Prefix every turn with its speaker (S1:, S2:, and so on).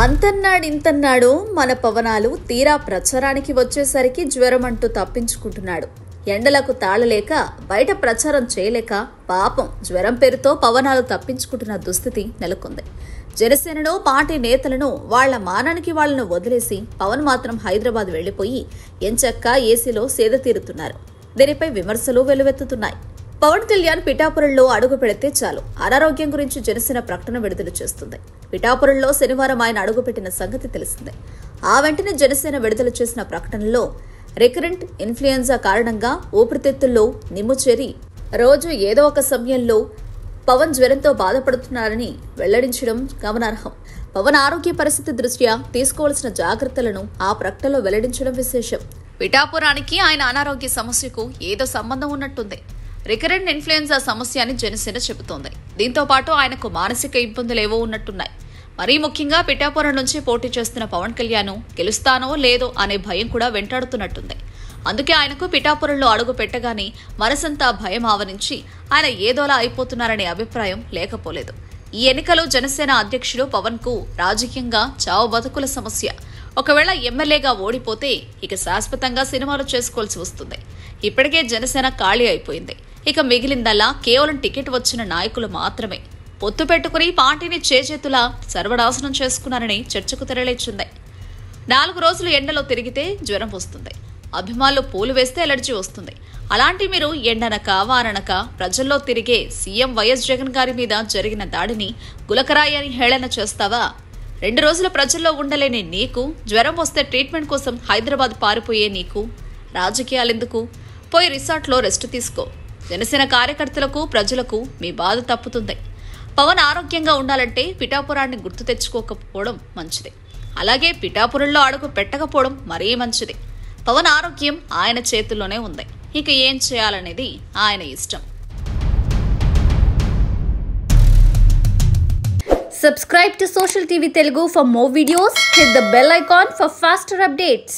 S1: అంతన్నాడు మన పవనాలు తీరా ప్రచారానికి వచ్చేసరికి జ్వరం అంటూ తప్పించుకుంటున్నాడు. ఎండలకు తాళలేక బయట ప్రచారం చేయలేక పాపం జ్వరం పేరుతో పవనాలు తప్పించుకుంటున్న దుస్థితి నెలకొంది. జనసేనలో పార్టీ నేతలను వాళ్ల మానానికి వాళ్లను వదిలేసి పవన్ మాత్రం హైదరాబాద్ వెళ్లిపోయి ఎంచక్కా ఏసీలో సేద తీరుతున్నారు. దీనిపై విమర్శలు వెల్లువెత్తుతున్నాయి. పవన్ కళ్యాణ్ పిఠాపురంలో అడుగు పెడితే చాలు అనారోగ్యం గురించి జనసేన ప్రకటన విడుదల చేస్తుంది. పిఠాపురంలో శనివారం ఆయన అడుగుపెట్టిన సంగతి తెలిసిందే. ఆ వెంటనే జనసేన విడుదల చేసిన ప్రకటనలో రికరెంట్ ఇన్ఫ్లుయెన్జా కారణంగా ఊపిరితిత్తుల్లో నిమ్ము చేరి రోజు ఏదో ఒక సమయంలో పవన్ జ్వరంతో బాధపడుతున్నారని వెల్లడించడం గమనార్హం. పవన్ ఆరోగ్య పరిస్థితి దృష్ట్యా తీసుకోవాల్సిన జాగ్రత్తలను ఆ ప్రకటనలో వెల్లడించడం విశేషం. పిఠాపురానికి ఆయన అనారోగ్య సమస్యకు ఏదో సంబంధం ఉన్నట్టుంది. రికరెంట్ ఇన్ఫ్లుయెన్జా సమస్య అని జనసేన చెబుతోంది. దీంతో పాటు ఆయనకు మానసిక ఇబ్బందులేవో ఉన్నట్టున్నాయి. మరీ ముఖ్యంగా పిఠాపురం నుంచి పోటీ చేస్తున్న పవన్ కళ్యాణ్ గెలుస్తానో లేదో అనే భయం కూడా వెంటాడుతున్నట్టుంది. అందుకే ఆయనకు పిఠాపురంలో అడుగు పెట్టగానే మనసంతా భయం ఆవరించి ఆయన ఏదోలా అయిపోతున్నారనే అభిప్రాయం లేకపోలేదు. ఈ ఎన్నికలో జనసేన అధ్యక్షుడు పవన్ కు రాజకీయంగా చావు బతుకుల సమస్య. ఒకవేళ ఎమ్మెల్యేగా ఓడిపోతే ఇక శాశ్వతంగా సినిమాలు చేసుకోవాల్సి వస్తుంది. ఇప్పటికే జనసేన ఖాళీ అయిపోయింది. ఇక మిగిలిందల్లా కేవలం టికెట్ వచ్చిన నాయకులు మాత్రమే. పొత్తు పెట్టుకుని పార్టీని చేజేతులా సర్వనాశనం చేసుకున్నారని చర్చకు తెరలేచింది. 4 రోజులు ఎండలో తిరిగితే జ్వరం వస్తుంది. అభిమానులు పూలు వేస్తే ఎలర్జీ వస్తుంది. అలాంటి మీరు ఎండనక వారనక ప్రజల్లో తిరిగే సీఎం వైఎస్ జగన్ గారి మీద జరిగిన దాడిని గులకరాయి అని హేళన చేస్తావా? 2 రోజులు ప్రజల్లో ఉండలేని నీకు జ్వరం వస్తే ట్రీట్మెంట్ కోసం హైదరాబాద్ పారిపోయే నీకు రాజకీయాలెందుకు? పోయి రిసార్ట్లో రెస్ట్ తీసుకో. జనసేన కార్యకర్తలకు ప్రజలకు మీ బాధ తప్పుతుంది. పవన్ ఆరోగ్యంగా ఉండాలంటే పిఠాపురాన్ని గుర్తు తెచ్చుకోకపోవడం మంచిది. అలాగే పిఠాపురంలో అడుగు పెట్టకపోవడం మరీ మంచిది. పవన్ ఆరోగ్యం ఆయన చేతుల్లోనే ఉంది. ఇక ఏం చేయాలనేది ఆయన ఇష్టం.
S2: Subscribe to Social TV Telugu for more videos. Hit the bell icon for faster updates.